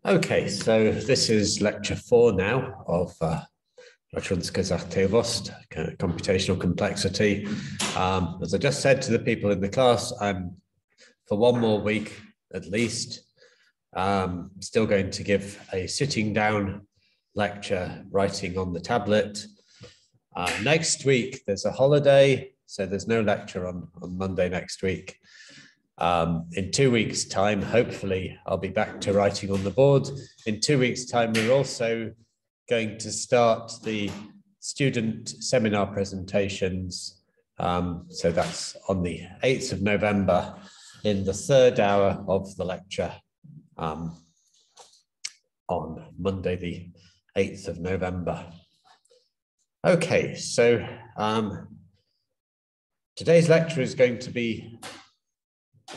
Okay, so this is lecture 4 now of Računska Zahtevnost, computational complexity. As I just said to the people in the class, I'm for one more week at least still going to give a sitting down lecture writing on the tablet. Next week there's a holiday, so there's no lecture on Monday next week. In 2 weeks' time, hopefully, I'll be back to writing on the board. In 2 weeks' time, we're also going to start the student seminar presentations. So that's on the 8th of November in the 3rd hour of the lecture on Monday, the 8th of November. Okay, so today's lecture is going to be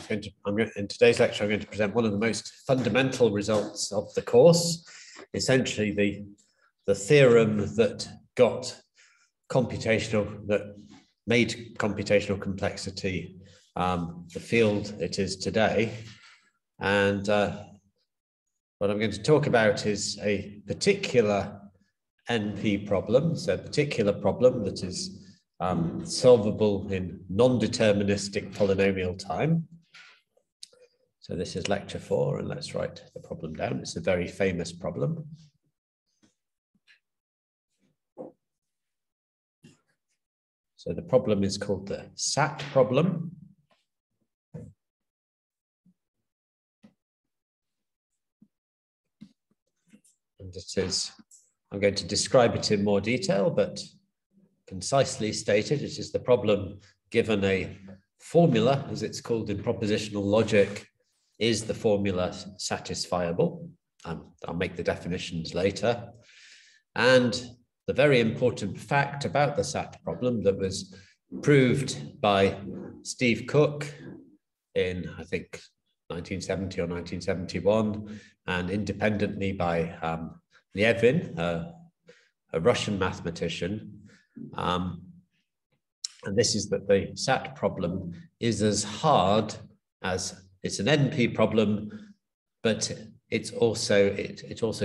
in today's lecture, I'm going to present one of the most fundamental results of the course, essentially the theorem that made computational complexity the field it is today. And what I'm going to talk about is a particular NP problem, so a particular problem that is solvable in non-deterministic polynomial time. So this is lecture 4, and let's write the problem down. It's a very famous problem. So the problem is called the SAT problem. And it is, I'm going to describe it in more detail, but concisely stated, it is the problem given a formula, as it's called in propositional logic. Is the formula satisfiable? I'll make the definitions later. And the very important fact about the SAT problem that was proved by Steve Cook in, I think, 1970 or 1971, and independently by Lievin, a Russian mathematician. And this is that the SAT problem is as hard as, it's an NP problem, but it also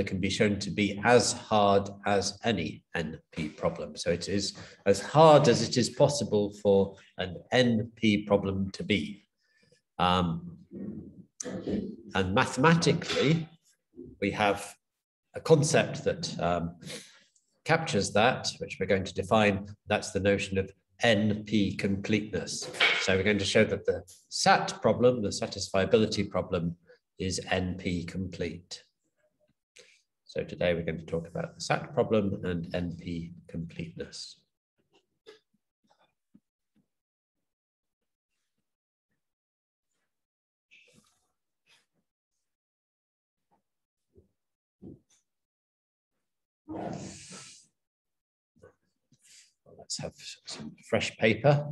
can be shown to be as hard as any NP problem. So it is as hard as it is possible for an NP problem to be. And mathematically, we have a concept that captures that, which we're going to define. That's the notion of NP completeness. So we're going to show that the SAT problem, the satisfiability problem, is NP complete. So today we're going to talk about the SAT problem and NP completeness. Let's have some fresh paper.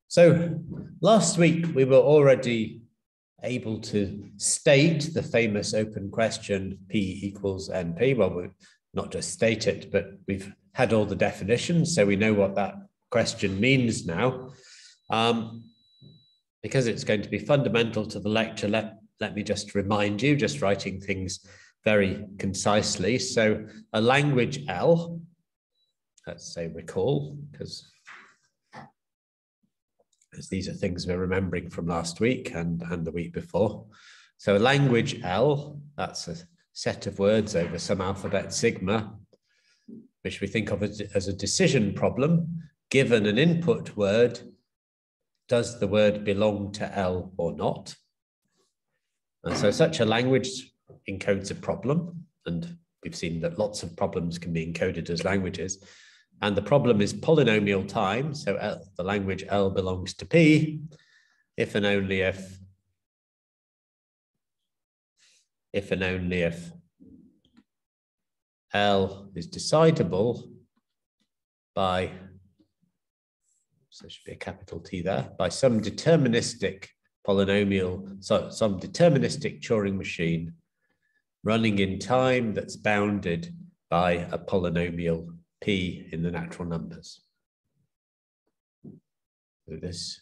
So last week we were already able to state the famous open question P equals NP. Well, we've not just state it, but we've had all the definitions, so we know what that question means now. Because it's going to be fundamental to the lecture, let me just remind you, just writing things very concisely. So a language L, let's say recall, because these are things we're remembering from last week and the week before. So a language L, that's a set of words over some alphabet sigma, which we think of as a decision problem. Given an input word, does the word belong to L or not? And so such a language encodes a problem, and we've seen that lots of problems can be encoded as languages. And the problem is polynomial time, so the language L belongs to P, if and only if L is decidable by, so there should be a capital T there, by some deterministic polynomial, so some deterministic Turing machine running in time that's bounded by a polynomial P in the natural numbers. So this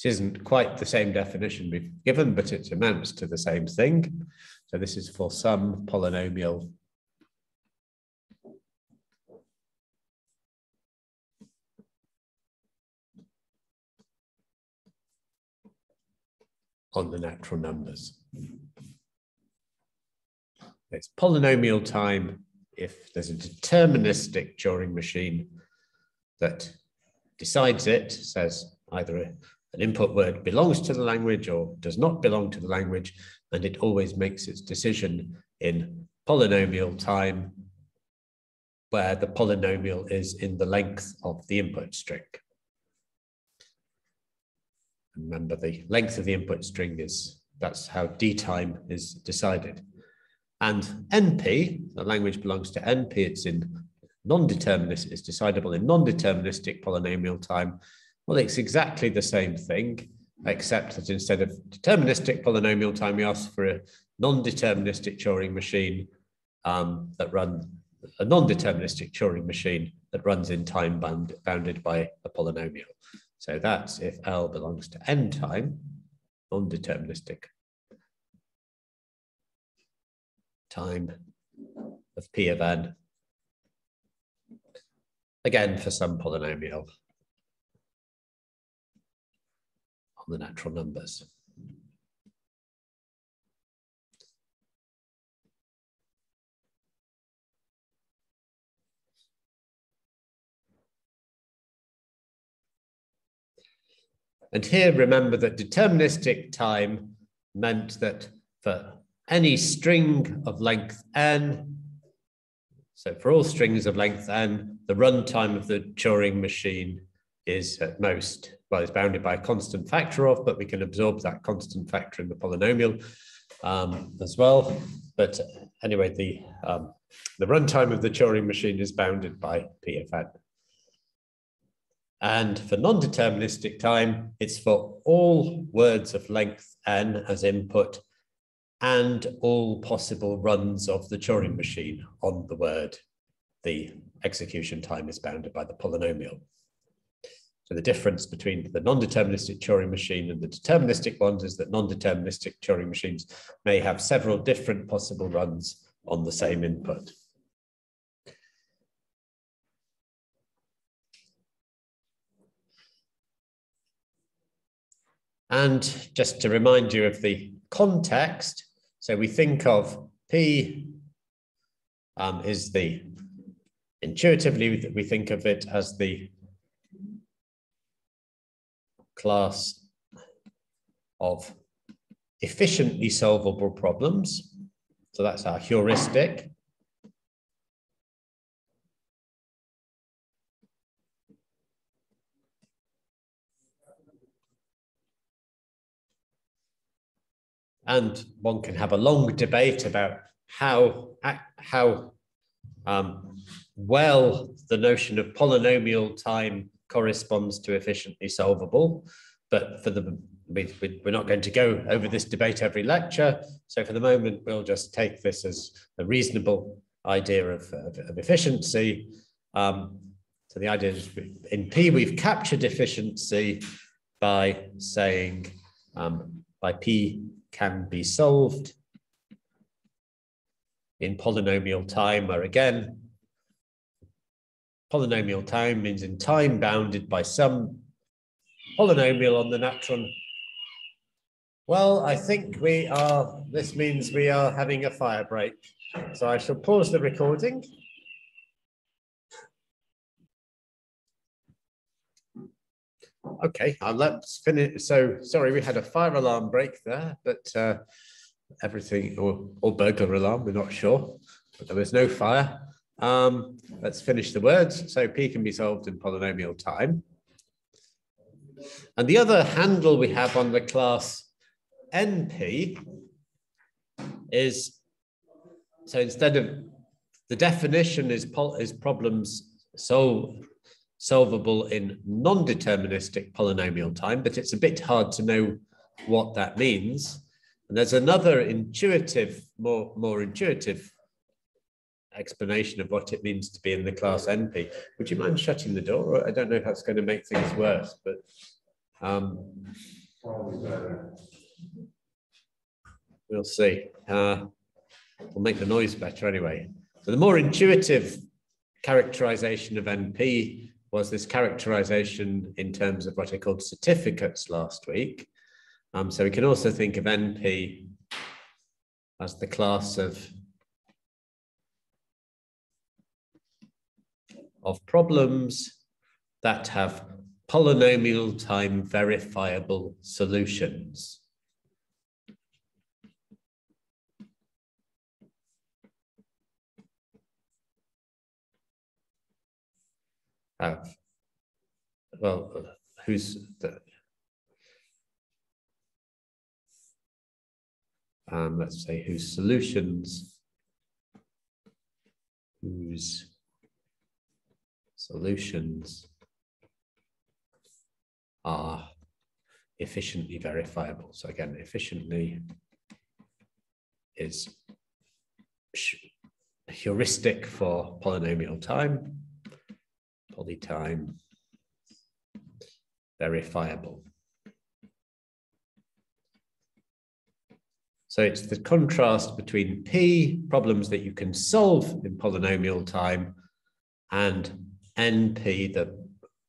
This isn't quite the same definition we've given, but it amounts to the same thing. So this is for some polynomial on the natural numbers. It's polynomial time if there's a deterministic Turing machine that decides it, says either an input word belongs to the language or does not belong to the language, and it always makes its decision in polynomial time where the polynomial is in the length of the input string. Remember, the length of the input string that's how D time is decided. And NP, the language belongs to NP, it's in non-deterministic, it's decidable in non-deterministic polynomial time. Well, it's exactly the same thing, except that instead of deterministic polynomial time, we ask for a non-deterministic Turing machine a non-deterministic Turing machine that runs in time bounded by a polynomial. So that's if L belongs to N time, non-deterministic time of P of N, again for some polynomial on the natural numbers. And here, remember that deterministic time meant that for any string of length n, so for all strings of length n, the runtime of the Turing machine is at most, well, it's bounded by a constant factor of, but we can absorb that constant factor in the polynomial as well. But anyway, the runtime of the Turing machine is bounded by P of n. And for non-deterministic time, it's for all words of length n as input and all possible runs of the Turing machine on the word. The execution time is bounded by the polynomial. So the difference between the non-deterministic Turing machine and the deterministic ones is that non-deterministic Turing machines may have several different possible runs on the same input. And just to remind you of the context, so we think of P is the, intuitively we think of it as the class of efficiently solvable problems. So that's our heuristic. And one can have a long debate about how well the notion of polynomial time corresponds to efficiently solvable. But for we're not going to go over this debate every lecture. So for the moment, we'll just take this as a reasonable idea of efficiency. So the idea is in P, we've captured efficiency by saying by P can be solved in polynomial time, where again, polynomial time means in time bounded by some polynomial on the natural. Well, I think this means we are having a fire break. So I shall pause the recording. Okay, let's finish. So sorry, we had a fire alarm break there, but everything, or burglar alarm, we're not sure, but there was no fire. Let's finish the words. So P can be solved in polynomial time. And the other handle we have on the class NP is, so instead of, the definition is problems solvable in non-deterministic polynomial time, but it's a bit hard to know what that means. And there's another intuitive, more intuitive explanation of what it means to be in the class NP. Would you mind shutting the door? I don't know if that's going to make things worse, but Probably better. We'll see. We'll make the noise better anyway. So the more intuitive characterization of NP was this characterization in terms of what I called certificates last week. So we can also think of NP as the class of problems that have polynomial time verifiable solutions. Well, who's the, let's say whose solutions are efficiently verifiable. So again, efficiently is heuristic for polynomial time, polytime verifiable. So it's the contrast between P, problems that you can solve in polynomial time, and NP, the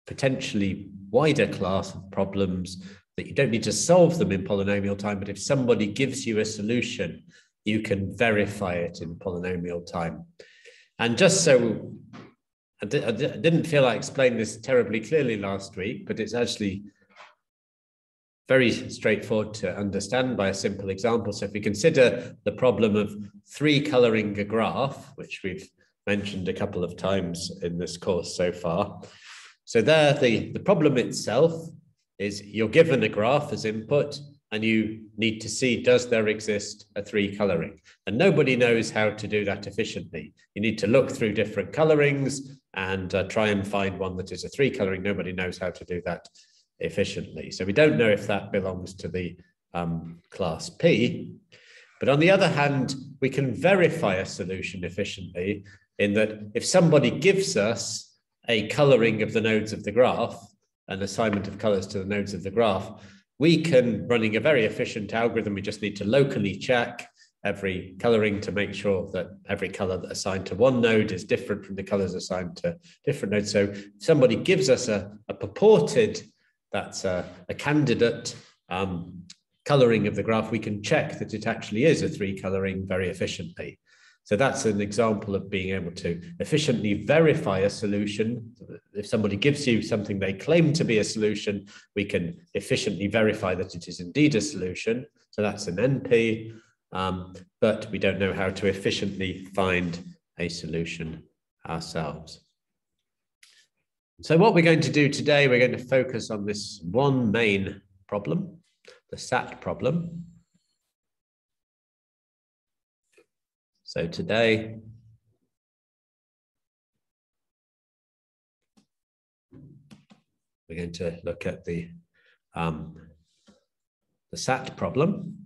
potentially wider class of problems that you don't need to solve them in polynomial time, but if somebody gives you a solution, you can verify it in polynomial time. And just so, I didn't feel I explained this terribly clearly last week, but it's actually very straightforward to understand by a simple example. So if we consider the problem of 3 coloring a graph, which we've mentioned a couple of times in this course so far. So there, the problem itself is you're given a graph as input and you need to see, does there exist a 3 coloring? And nobody knows how to do that efficiently. You need to look through different colorings and try and find one that is a 3 coloring. Nobody knows how to do that efficiently. So we don't know if that belongs to the class P. But on the other hand, we can verify a solution efficiently in that if somebody gives us a coloring of the nodes of the graph, an assignment of colors to the nodes of the graph, we can, running a very efficient algorithm, we just need to locally check every coloring to make sure that every color assigned to one node is different from the colors assigned to different nodes. So if somebody gives us a purported, that's a candidate coloring of the graph, we can check that it actually is a 3 coloring very efficiently. So that's an example of being able to efficiently verify a solution. If somebody gives you something they claim to be a solution, we can efficiently verify that it is indeed a solution. So that's an NP, but we don't know how to efficiently find a solution ourselves. So what we're going to do today, we're going to focus on this one main problem, the SAT problem. So today, we're going to look at the SAT problem.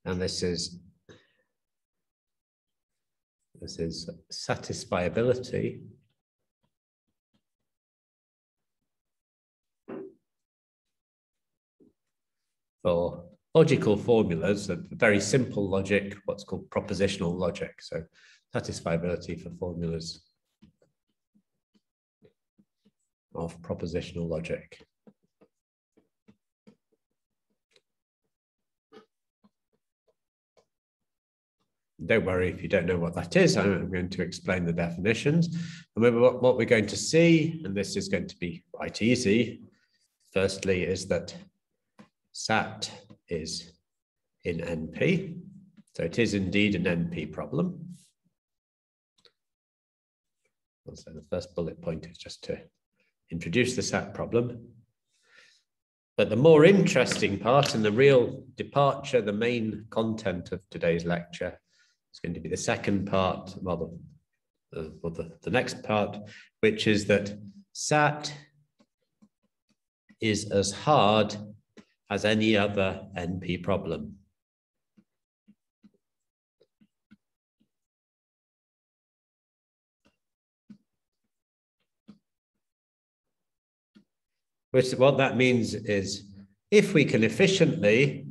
And this is satisfiability for logical formulas, a very simple logic, what's called propositional logic. So satisfiability for formulas of propositional logic. Don't worry if you don't know what that is. I'm going to explain the definitions. Remember what we're going to see, and this is going to be quite easy. Firstly, is that SAT is in NP. So it is indeed an NP problem. So the first bullet point is just to introduce the SAT problem. But the more interesting part and the real departure, the main content of today's lecture, is going to be the second part, well, the next part, which is that SAT is as hard as any other NP problem. which what that means is if we can efficiently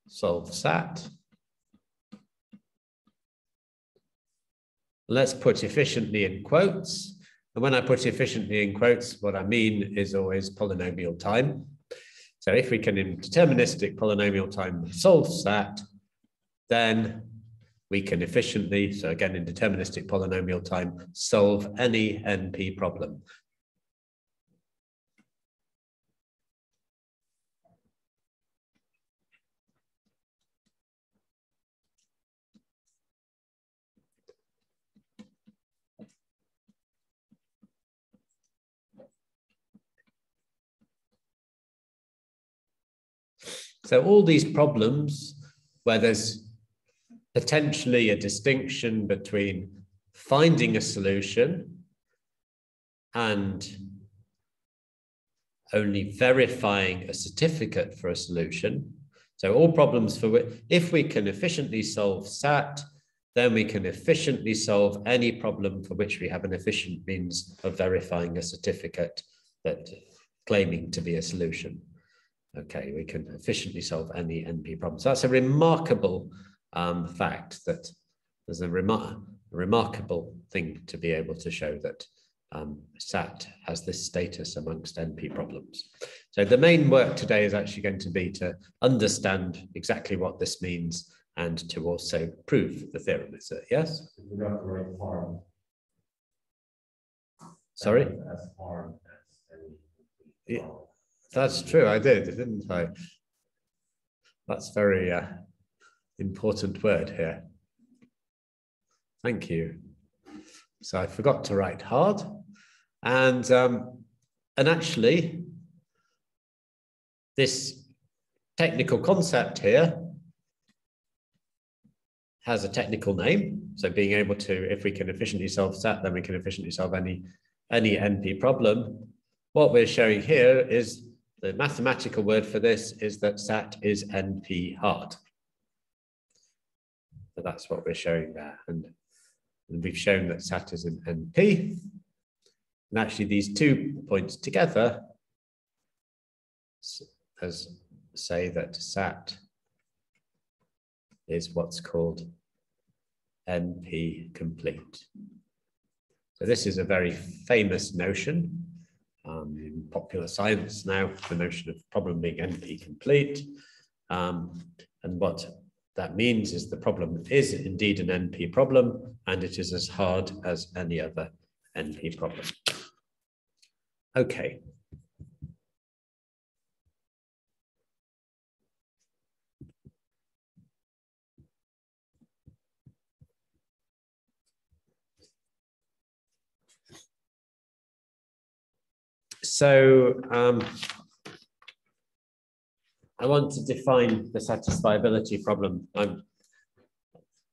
solve SAT, let's put efficiently in quotes. And when I put efficiently in quotes, what I mean is always polynomial time. So if we can in deterministic polynomial time solve SAT, then we can efficiently, so again in deterministic polynomial time, solve any NP problem. So all these problems where there's potentially a distinction between finding a solution and only verifying a certificate for a solution. So all problems for which, if we can efficiently solve SAT, then we can efficiently solve any problem for which we have an efficient means of verifying a certificate that claiming to be a solution. Okay, we can efficiently solve any NP problem. So that's a remarkable fact, that there's a remarkable thing to be able to show that SAT has this status amongst NP problems. So the main work today is actually going to be to understand exactly what this means and to also prove the theorem. Is it? Yes? You got the right form. Sorry? As form as any. Yeah, that's true. I did, didn't I? That's very important word here. Thank you. So I forgot to write hard, and actually, this technical concept here has a technical name. So being able to, if we can efficiently solve SAT, then we can efficiently solve any NP problem. What we're showing here is the mathematical word for this is that SAT is NP hard. So that's what we're showing there. And we've shown that SAT is an NP. And actually these 2 points together say that SAT is what's called NP complete. So this is a very famous notion in popular science now, the notion of problem being NP complete. And what that means is the problem is indeed an NP problem, and it is as hard as any other NP problem. Okay. So I want to define the satisfiability problem.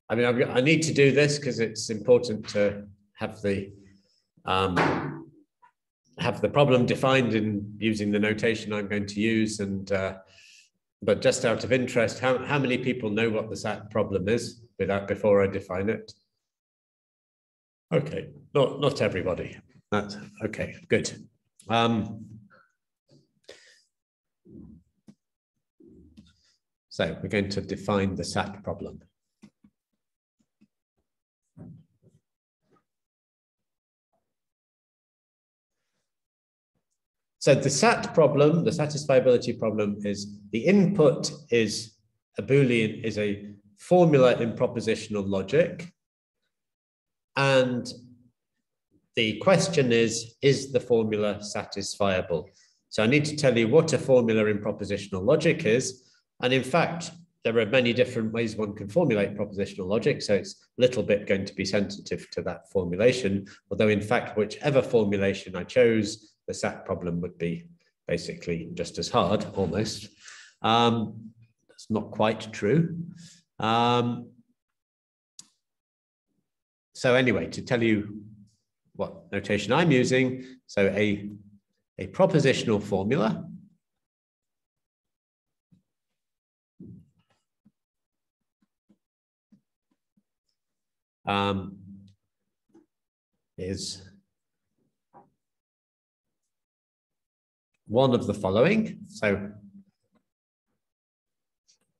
I need to do this because it's important to have the problem defined in using the notation I'm going to use. And but just out of interest, how many people know what the SAT problem is before I define it? Okay, not everybody. That's okay. Good. So we're going to define the SAT problem. So the SAT problem, the satisfiability problem, is the input is a Boolean, is a formula in propositional logic. And the question is the formula satisfiable? So I need to tell you what a formula in propositional logic is. And in fact, there are many different ways one can formulate propositional logic. So it's a little bit going to be sensitive to that formulation. Although in fact, whichever formulation I chose, the SAT problem would be basically just as hard, almost. That's not quite true. So anyway, to tell you what notation I'm using, so a propositional formula is one of the following. So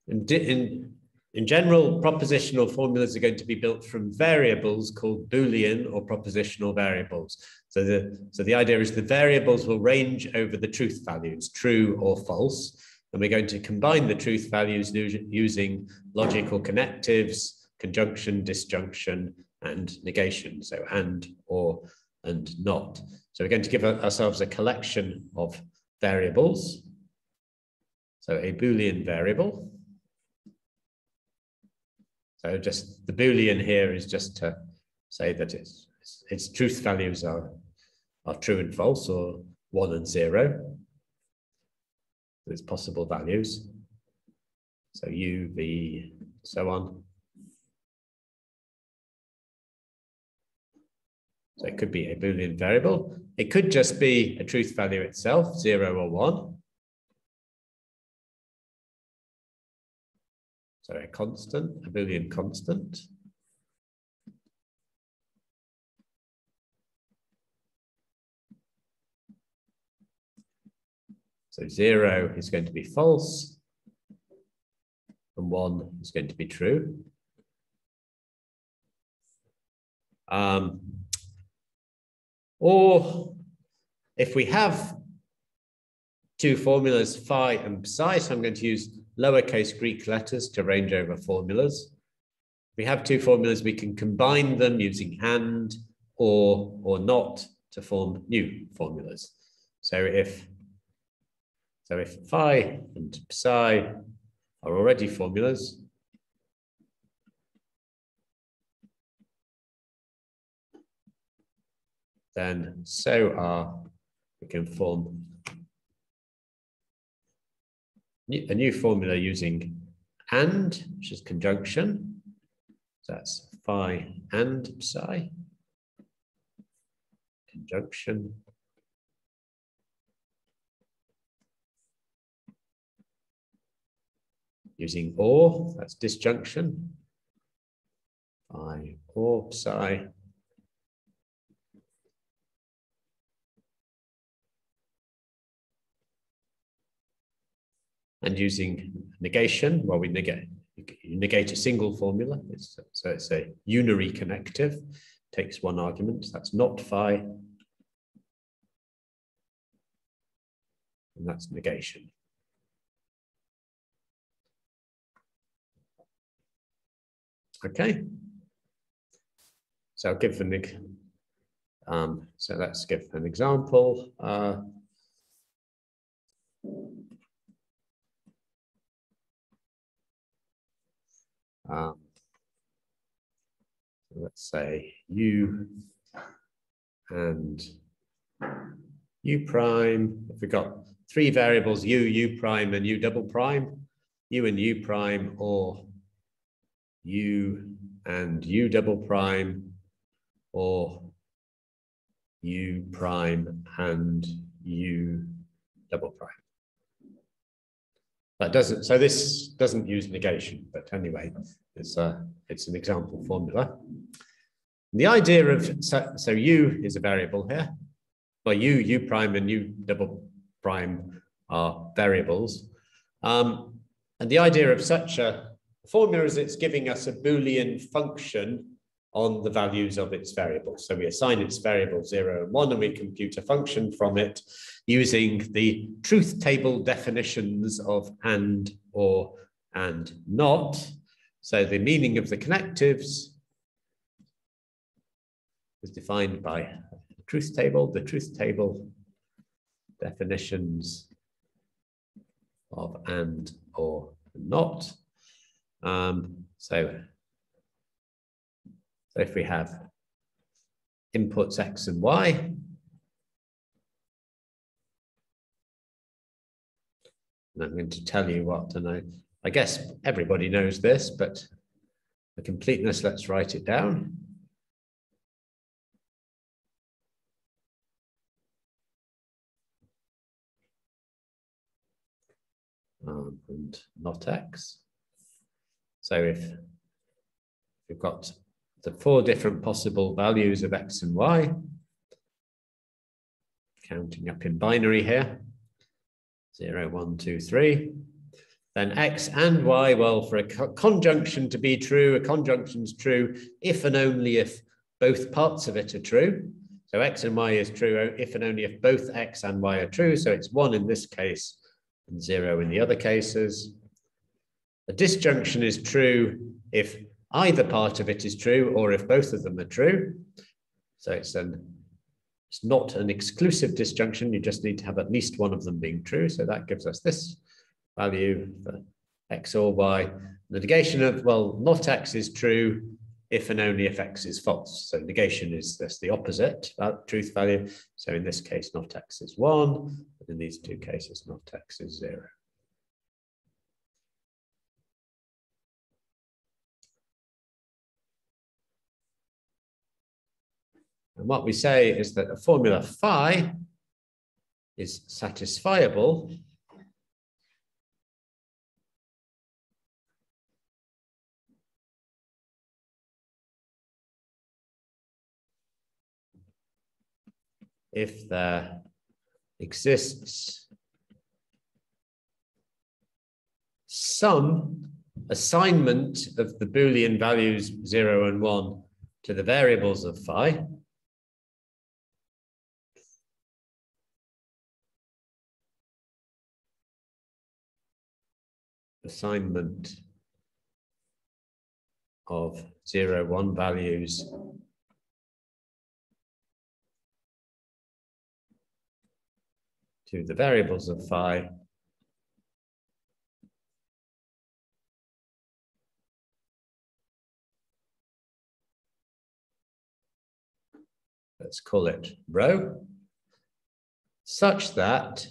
in general, propositional formulas are going to be built from variables called Boolean or propositional variables. So the idea is the variables will range over the truth values, true or false. And we're going to combine the truth values using logical connectives, conjunction, disjunction, and negation. So and, or, and not. So we're going to give ourselves a collection of variables. So a Boolean variable. So just the Boolean here is just to say that its truth values are true and false, or 1 and 0. Its possible values. So U, V, so on. So it could be a Boolean variable. It could just be a truth value itself, 0 or 1. So a constant, a Boolean constant. So 0 is going to be false, and 1 is going to be true. Or if we have two formulas, phi and psi, so I'm going to use lowercase Greek letters to range over formulas. If we have two formulas, we can combine them using and, or not to form new formulas. So if phi and psi are already formulas, then we can form a new formula using and, which is conjunction. So that's phi and psi. Conjunction. Using or, that's disjunction. Phi or psi. And using negation, well, you negate a single formula. So it's a unary connective, takes one argument. That's not phi. And that's negation. Okay. So I'll give so let's give an example. Let's say U and U prime. If we've got three variables, U, U prime, and U double prime, U and U prime, or U and U double prime, or U prime and U double prime. That doesn't, so this doesn't use negation, but anyway, it's an example formula. The idea of, so U is a variable here, well, U prime and U double prime are variables. And the idea of such a formula is it's giving us a Boolean function on the values of its variables. So we assign its variables 0 and 1, and we compute a function from it using the truth table definitions of and, or, and not. So the meaning of the connectives is defined by the truth table definitions of and, or, not. So if we have inputs X and Y, and I'm going to tell you what, and I guess everybody knows this, but for completeness, let's write it down. And not X. So if we've got the 4 different possible values of x and y, counting up in binary here, 0, 1, 2, 3. Then x and y, well, for a conjunction to be true, a conjunction is true if and only if both parts of it are true. So x and y is true if and only if both x and y are true. So it's 1 in this case and 0 in the other cases. A disjunction is true if either part of it is true or if both of them are true. So it's not an exclusive disjunction. You just need to have at least one of them being true. So that gives us this value for x or y. The negation of, well, not x is true if and only if x is false. So negation is this, the opposite, truth value. So in this case, not x is 1. And in these 2 cases, not x is 0. And what we say is that a formula phi is satisfiable if there exists some assignment of the Boolean values 0 and 1 to the variables of phi, assignment of 0, 1 values to the variables of phi let's call it rho, such that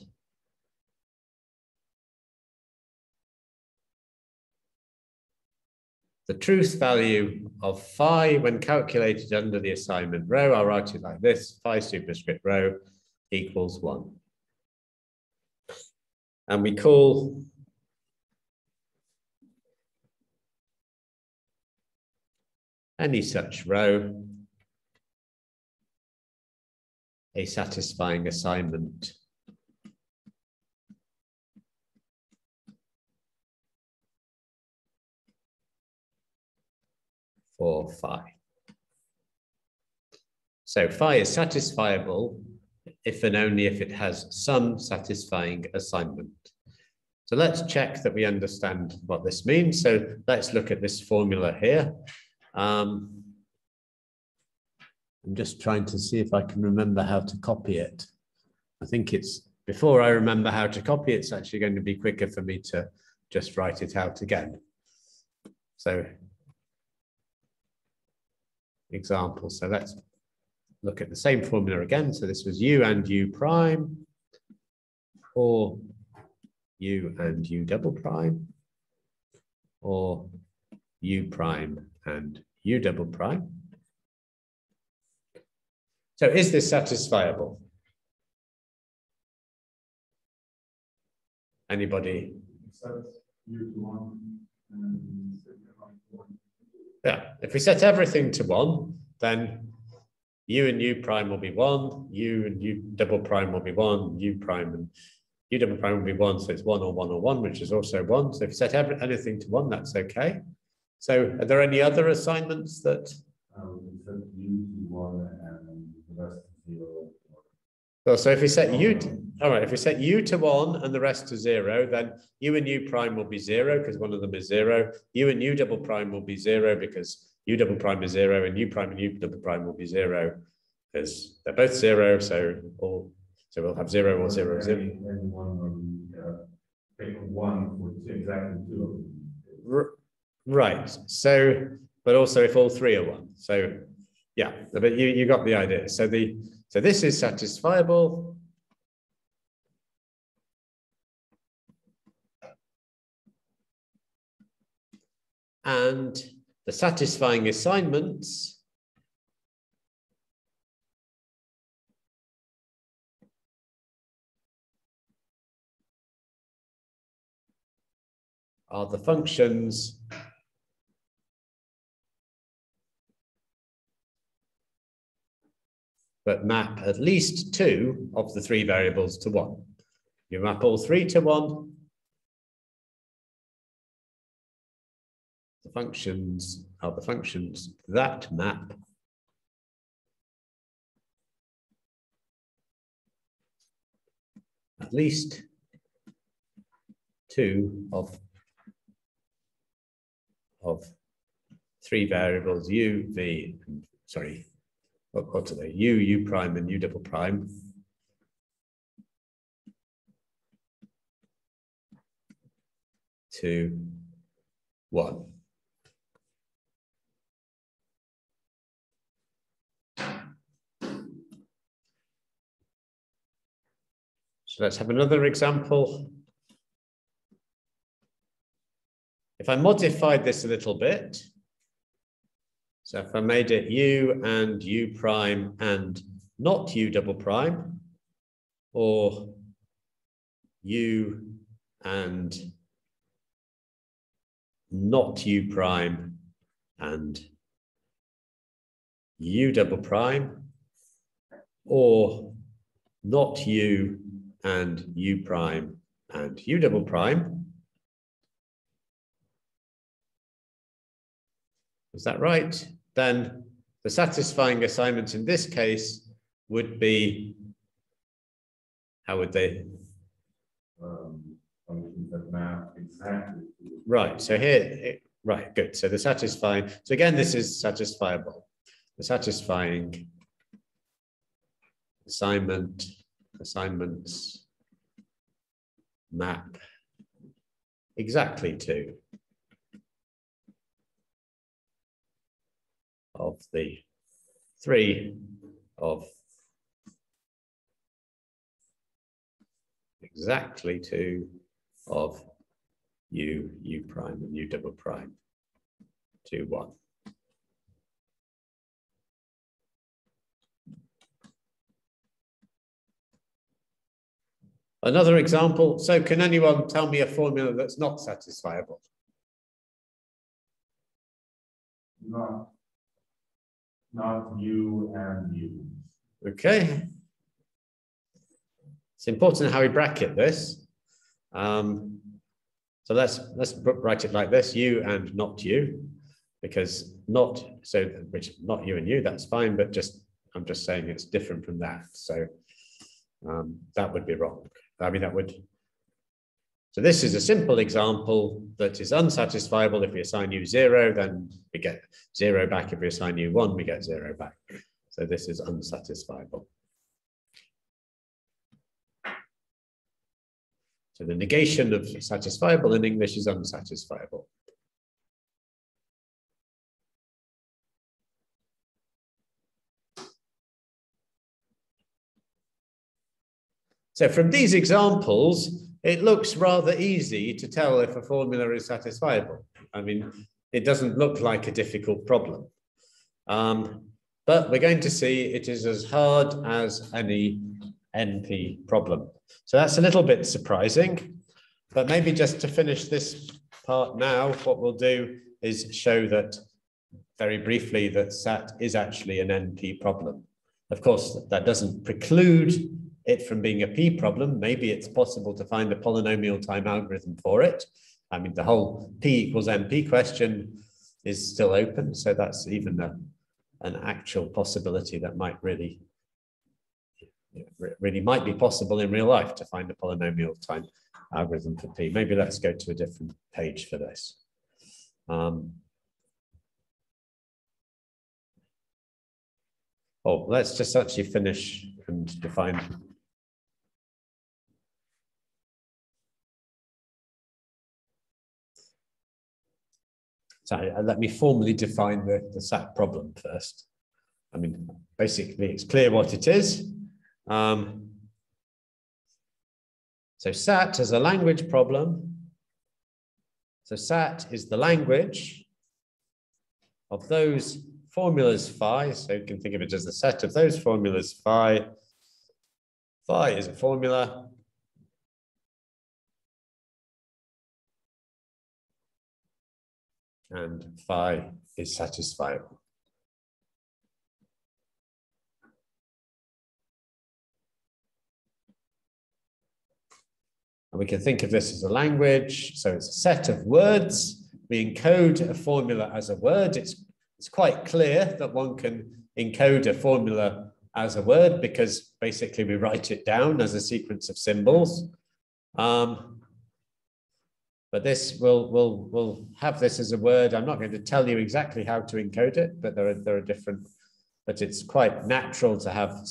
the truth value of phi when calculated under the assignment rho, I'll write it like this, phi superscript rho equals 1. And we call any such rho a satisfying assignment for phi. So phi is satisfiable if and only if it has some satisfying assignment. So let's check that we understand what this means. So let's look at this formula here. I'm just trying to see if I can remember how to copy it. I think it's, before I remember how to copy, it's actually going to be quicker for me to just write it out again. So, example. So let's look at the same formula again. So this was u and u prime, or u and u double prime, or u prime and u double prime. So is this satisfiable? Anybody? Yeah, if we set everything to 1, then u and u prime will be 1, u and u double prime will be 1, u prime and u double prime will be 1, so it's 1 or 1 or 1, which is also 1. So if you set anything to 1, that's okay. So are there any other assignments that? Set u to 1 and the rest to 0. Well, so if we set u to, all right, if we set u to 1 and the rest to 0, then u and u prime will be 0 because one of them is 0. U and u double prime will be 0 because u double prime is 0, and u prime and u double prime will be 0 because they're both 0. So we'll have 0 or 0, 0. And one will take 1 for exactly 2 of them. Right. So, but also if all 3 are 1. So yeah, but you got the idea. So this is satisfiable. And the satisfying assignments are the functions but map at least 2 of the 3 variables to 1. You map all 3 to 1. The functions are the functions that map at least 2 of 3 variables u, v, and, sorry, what are they? U prime, and u double prime. To 1. So let's have another example. If I modified this a little bit, so if I made it u and u prime and not u double prime, or u and not u prime and u double prime, or not u and u prime and u double prime. Is that right? Then the satisfying assignment in this case would be, how would they? Functions that map exactly. Right, so here, right, good. So the satisfying, so again, this is satisfiable. The satisfying assignments map exactly to of the 3 of exactly 2 of u prime and u double prime to 1. Another example. So can anyone tell me a formula that's not satisfiable? Not u and u. Okay. It's important how we bracket this. So let's write it like this: u and not u, because not, so which not u and u, that's fine, but I'm just saying it's different from that. So that would be wrong. I mean, that would. So this is a simple example that is unsatisfiable. If we assign u 0, then we get 0 back. If we assign u 1, we get 0 back. So this is unsatisfiable. So the negation of satisfiable in English is unsatisfiable. So from these examples, it looks rather easy to tell if a formula is satisfiable. I mean, it doesn't look like a difficult problem. But we're going to see it is as hard as any NP problem. So that's a little bit surprising, but maybe just to finish this part now, what we'll do is show that very briefly that SAT is actually an NP problem. Of course, that doesn't preclude it from being a P problem. Maybe it's possible to find a polynomial time algorithm for it. I mean, the whole P equals NP question is still open. So that's even an actual possibility that might really might be possible in real life to find a polynomial time algorithm for P. Maybe let's go to a different page for this. Let's just actually finish and define. So let me formally define the SAT problem first. I mean, basically, it's clear what it is. So SAT is a language problem. So SAT is the language of those formulas phi. So you can think of it as the set of those formulas phi. Phi is a formula. And phi is satisfiable. And we can think of this as a language. So it's a set of words. We encode a formula as a word. It's quite clear that one can encode a formula as a word because basically we write it down as a sequence of symbols. But this we'll have this as a word. I'm not going to tell you exactly how to encode it, but there are different. But it's quite natural to have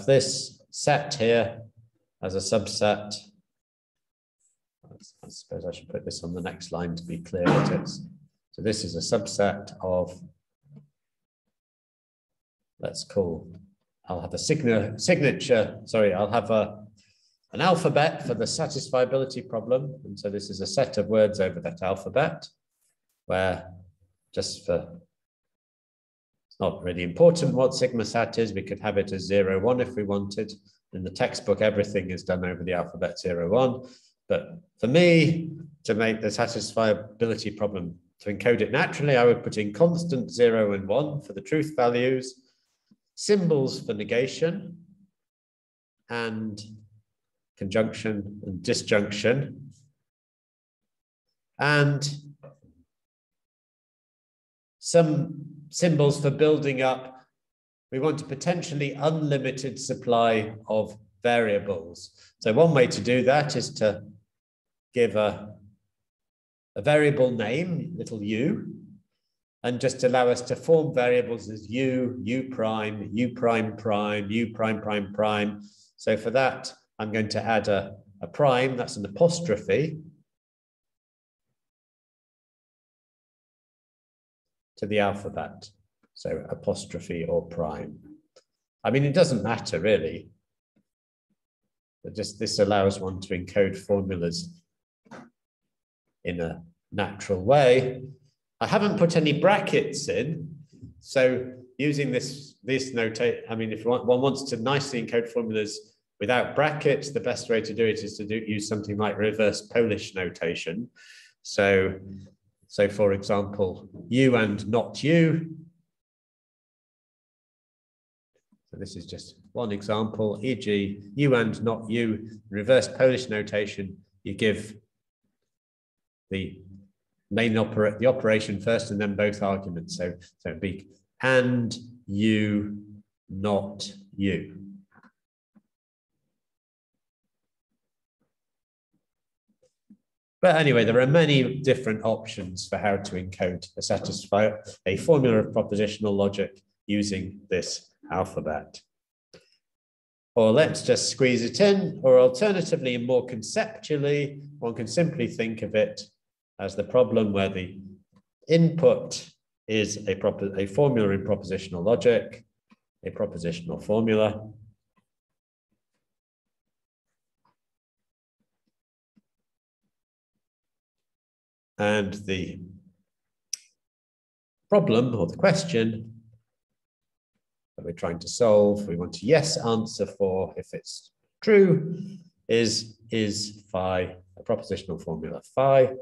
this set here as a subset. I suppose I should put this on the next line to be clear what it is. So this is a subset of. I'll have a signature. Sorry, I'll have an alphabet for the satisfiability problem. And so this is a set of words over that alphabet where it's not really important what sigma sat is. We could have it as 0, 1 if we wanted. In the textbook, everything is done over the alphabet 0, 1. But for me, to make the satisfiability problem, to encode it naturally, I would put in constant 0 and 1 for the truth values, symbols for negation, and conjunction and disjunction, and some symbols for building up. We want a potentially unlimited supply of variables. So one way to do that is to give a variable name, little u, and just allow us to form variables as u prime, u prime prime, u prime prime prime. So for that, I'm going to add a prime, that's an apostrophe, to the alphabet. So apostrophe or prime. I mean, it doesn't matter really, but just this allows one to encode formulas in a natural way. I haven't put any brackets in, so using this notation, I mean, if one wants to nicely encode formulas without brackets, the best way to do it is to use something like reverse Polish notation. So for example, you and not you. So this is just one example, e.g. you and not you, reverse Polish notation, you give the the operation first and then both arguments. So it'd be and you, not you. But anyway, there are many different options for how to encode a formula of propositional logic using this alphabet. Or let's just squeeze it in, or alternatively, more conceptually, one can simply think of it as the problem where the input is a formula in propositional logic, a propositional formula. And the problem or the question that we're trying to solve, we want a yes answer for, if it's true, is phi a propositional formula phi?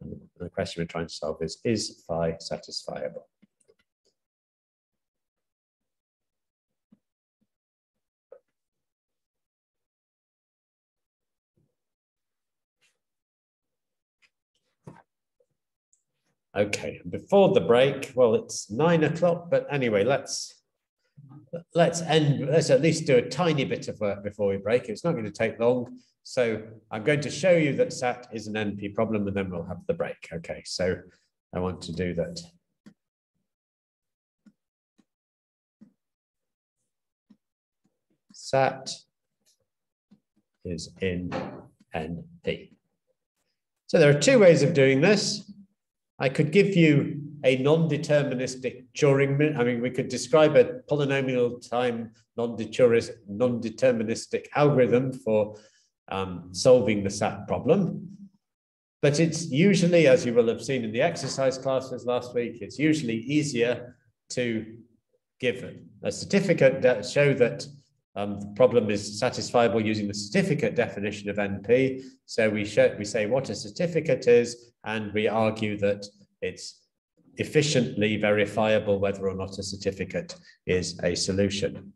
And the question we're trying to solve is phi satisfiable? Okay, before the break, well, it's 9 o'clock, but anyway, let's at least do a tiny bit of work before we break. It's not going to take long. So I'm going to show you that SAT is an NP problem, and then we'll have the break. Okay, so I want to do that. SAT is in NP. So there are two ways of doing this. I could give you a non-deterministic Turing, I mean, we could describe a polynomial time non-deterministic algorithm for solving the SAT problem. But it's usually, as you will have seen in the exercise classes last week, it's usually easier to give a certificate that show that the problem is satisfiable using the certificate definition of NP. So we say what a certificate is, and we argue that it's efficiently verifiable whether or not a certificate is a solution.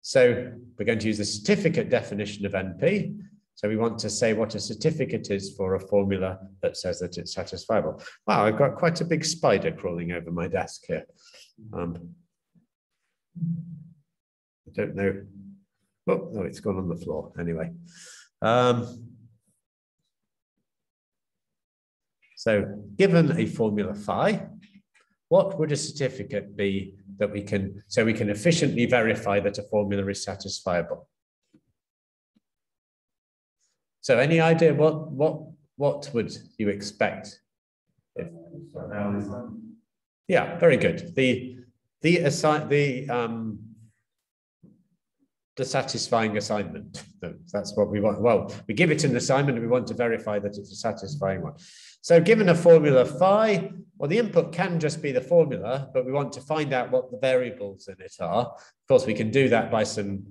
So we're going to use the certificate definition of NP. So we want to say what a certificate is for a formula that says that it's satisfiable. Wow, I've got quite a big spider crawling over my desk here. I don't know. Oh, no, it's gone on the floor anyway. So given a formula phi, what would a certificate be that we can, so we can efficiently verify that a formula is satisfiable? So any idea what would you expect? Yeah, very good. The satisfying assignment. That's what we want. Well, we give it an assignment and we want to verify that it's a satisfying one. So given a formula phi, well, the input can just be the formula, but we want to find out what the variables in it are. Of course, we can do that by some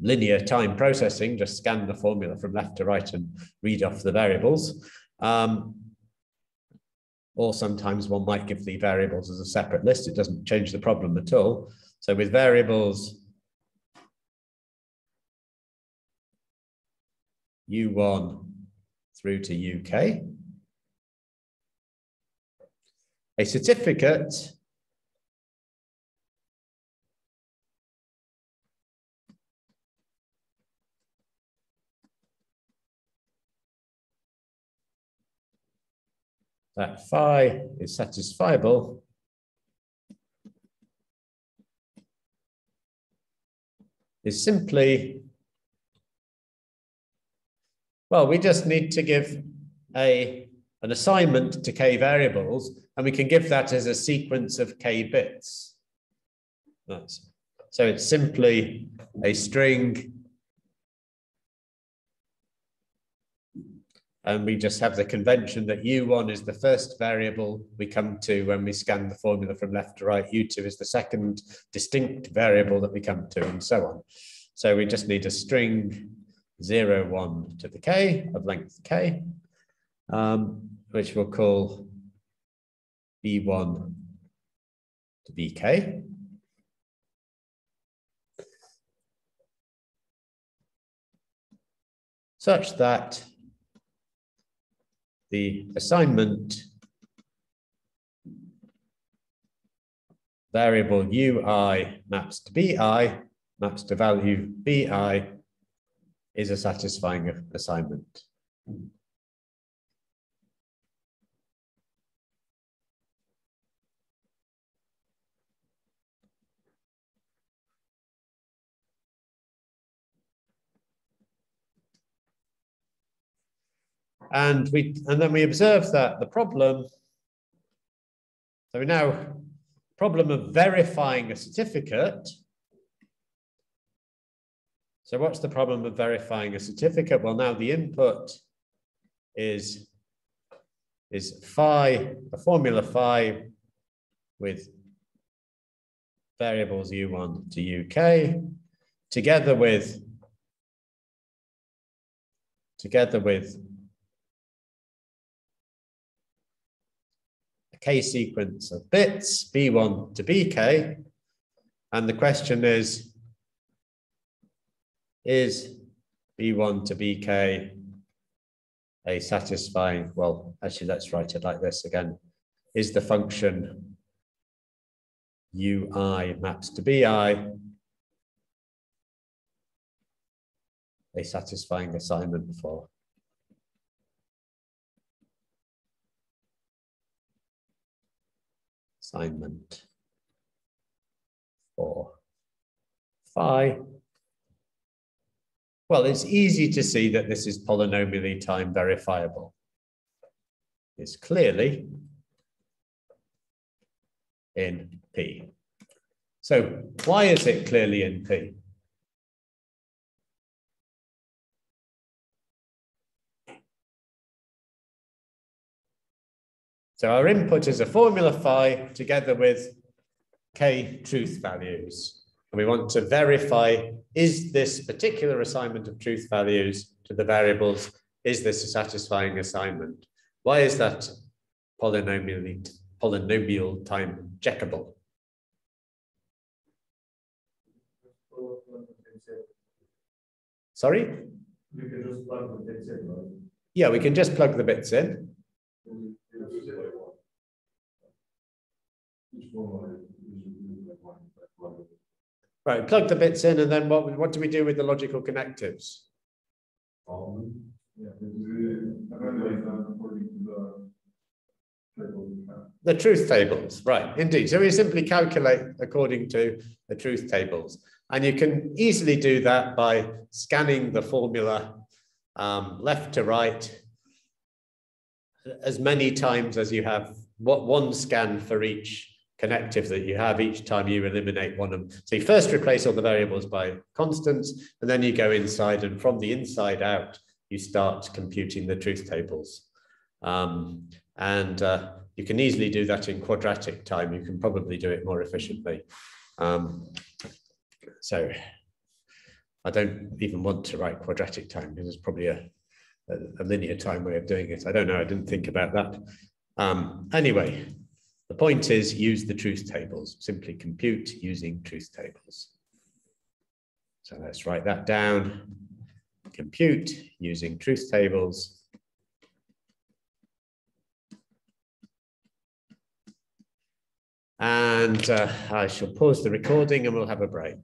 linear time processing, just scan the formula from left to right and read off the variables. Or sometimes one might give the variables as a separate list. It doesn't change the problem at all. So with variables U1 through to UK, a certificate that phi is satisfiable is simply, well, we just need to give an assignment to k variables, and we can give that as a sequence of k bits. So it's simply a string, and we just have the convention that U1 is the first variable we come to when we scan the formula from left to right. U2 is the second distinct variable that we come to, and so on. So we just need a string 0, 1 to the k of length k, which we'll call B1 to BK. Such that the assignment variable UI maps to BI, maps to value BI, is a satisfying assignment. And then we observe that the problem, so we now, problem of verifying a certificate. So what's the problem of verifying a certificate? Well, now the input is phi, a formula phi with variables U1 to UK, together with k sequence of bits, B1 to BK. And the question is B1 to BK a satisfying, well, actually, let's write it like this again. Is the function UI maps to BI a satisfying assignment for phi? Well, it's easy to see that this is polynomially time verifiable. It's clearly in P. So why is it clearly in P? So our input is a formula phi together with k truth values. And we want to verify, is this particular assignment of truth values to the variables, is this a satisfying assignment? Why is that polynomial time checkable? Sorry? You can just plug the bits in, right? Yeah, we can just plug the bits in. Right, plug the bits in, and then what do we do with the logical connectives? The truth tables, right, indeed. So we simply calculate according to the truth tables. And you can easily do that by scanning the formula left to right as many times as you have one scan for each connective that you have each time you eliminate one of them. So you first replace all the variables by constants, and then you go inside, and from the inside out, you start computing the truth tables. You can easily do that in quadratic time. You can probably do it more efficiently. So I don't even want to write quadratic time because it's probably a linear time way of doing it. I don't know. I didn't think about that. Anyway, the point is use the truth tables. Simply compute using truth tables. So let's write that down. Compute using truth tables. And I shall pause the recording and we'll have a break.